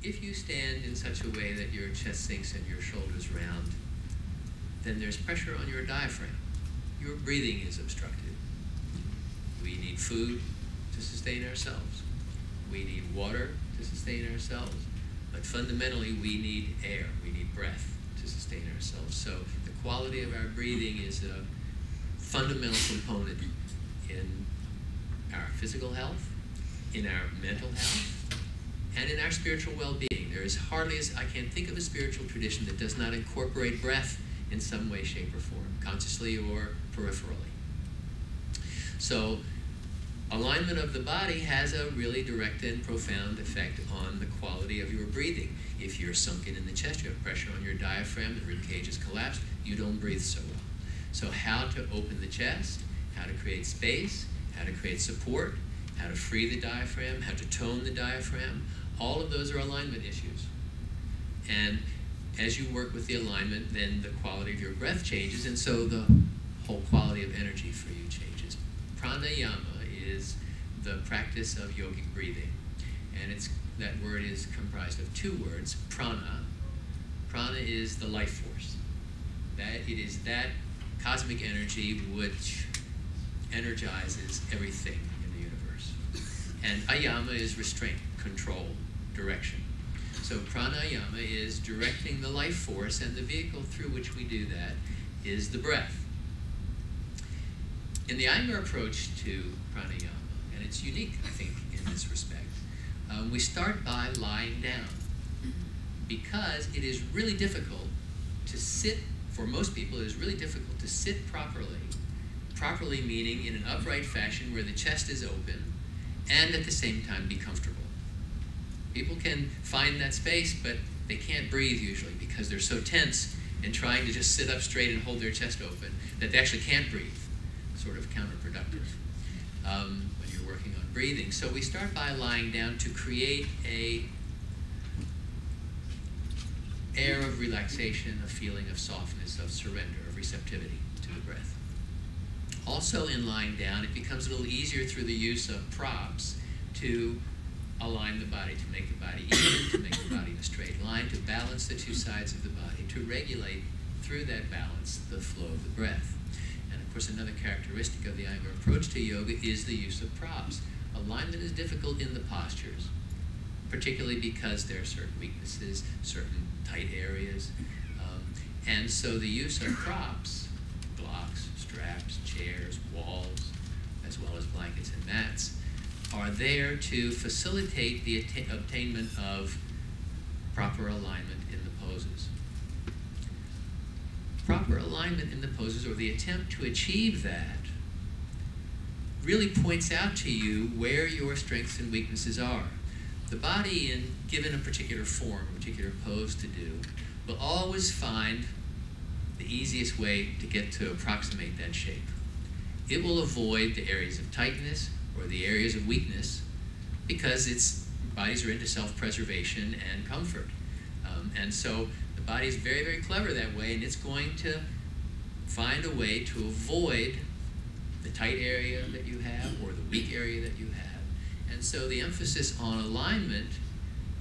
if you stand in such a way that your chest sinks and your shoulders round, then there's pressure on your diaphragm. Your breathing is obstructed. We need food to sustain ourselves. We need water to sustain ourselves. But fundamentally, we need air. We need breath to sustain ourselves. So the quality of our breathing is a fundamental component in our physical health, in our mental health, and in our spiritual well-being. There is hardly, I can't think of a spiritual tradition that does not incorporate breath in some way, shape, or form, consciously or peripherally. So alignment of the body has a really direct and profound effect on the quality of your breathing. If you're sunken in the chest, you have pressure on your diaphragm, the rib cage is collapsed, you don't breathe so well. So how to open the chest, how to create space, how to create support, how to free the diaphragm, how to tone the diaphragm, all of those are alignment issues. And as you work with the alignment, then the quality of your breath changes, and so the whole quality of energy for you changes. Pranayama is the practice of yogic breathing, and that word is comprised of two words, prana. Prana is the life force. It is that cosmic energy which energizes everything in the universe. And ayama is restraint, control, direction. So pranayama is directing the life force, and the vehicle through which we do that is the breath. In the Iyengar approach to pranayama, and it's unique, I think, in this respect, we start by lying down, because it is really difficult to sit, for most people, it is really difficult to sit properly meaning in an upright fashion where the chest is open, and at the same time be comfortable. People can find that space, but they can't breathe usually because they're so tense and trying to just sit up straight and hold their chest open that they actually can't breathe. Sort of counterproductive when you're working on breathing. So we start by lying down to create a air of relaxation, a feeling of softness, of surrender, of receptivity to the breath. Also in lying down, it becomes a little easier through the use of props to align the body, to make the body even, to make the body in a straight line, to balance the two sides of the body, to regulate through that balance the flow of the breath. And of course, another characteristic of the Iyengar approach to yoga is the use of props. Alignment is difficult in the postures, particularly because there are certain weaknesses, certain tight areas. And so the use of props, blocks, straps, chairs, walls, as well as blankets and mats, are there to facilitate the obtainment of proper alignment in the poses. Proper alignment in the poses, or the attempt to achieve that, really points out to you where your strengths and weaknesses are. The body, given a particular form, a particular pose to do, will always find the easiest way to get to approximate that shape. It will avoid the areas of tightness or the areas of weakness because its bodies are into self-preservation and comfort. And so the body is very, very clever that way, and it's going to find a way to avoid the tight area that you have or the weak area that you have. And so the emphasis on alignment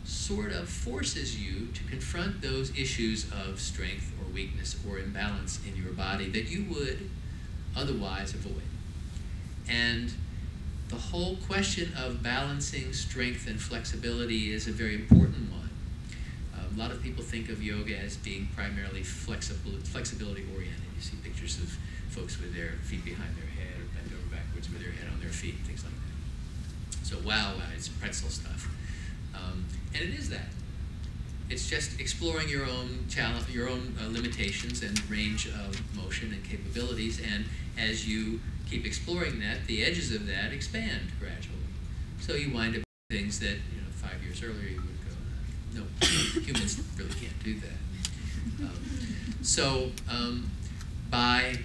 sort of forces you to confront those issues of strength or weakness or imbalance in your body that you would otherwise avoid. And the whole question of balancing strength and flexibility is a very important one. A lot of people think of yoga as being primarily flexibility oriented. You see pictures of folks with their feet behind their head or bent over backwards with their head on their feet, things like that. So wow, it's pretzel stuff. And it is that. It's just exploring your own challenge, your own limitations and range of motion and capabilities, and as you keep exploring that, the edges of that expand gradually. So you wind up with things that 5 years earlier you would go, no, humans really can't do that. By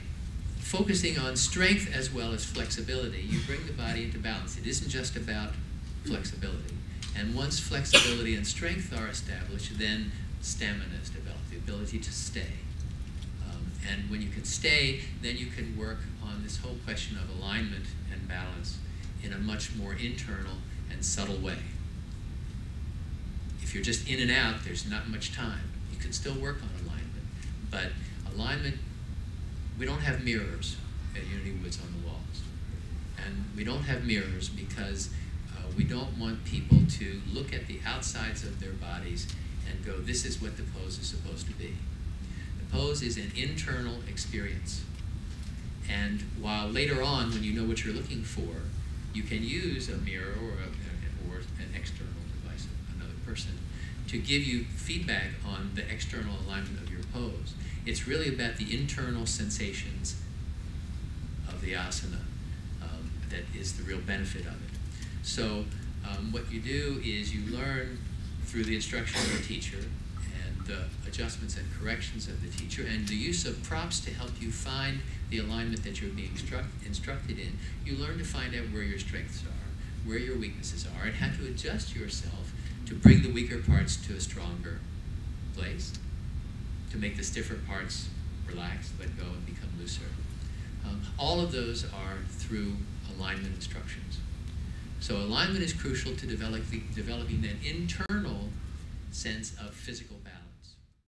focusing on strength as well as flexibility, you bring the body into balance. It isn't just about flexibility. And once flexibility and strength are established, then stamina is developed, the ability to stay. And when you can stay, then you can work on this whole question of alignment and balance in a much more internal and subtle way. If if you're just in and out, there's not much time. You can still work on alignment, but alignment, we don't have mirrors at Unity Woods on the walls. And we don't have mirrors because we don't want people to look at the outsides of their bodies and go, this is what the pose is supposed to be. The pose is an internal experience. And while later on, when you know what you're looking for, you can use a mirror or an external device, another person, to give you feedback on the external alignment of your pose. It's really about the internal sensations of the asana that is the real benefit of it. So what you do is you learn through the instruction of the teacher and the adjustments and corrections of the teacher and the use of props to help you find the alignment that you're being instructed in. You learn to find out where your strengths are, where your weaknesses are, and how to adjust yourself to bring the weaker parts to a stronger place, to make the stiffer parts relax, let go, and become looser. All of those are through alignment instructions. So alignment is crucial to developing that internal sense of physical balance.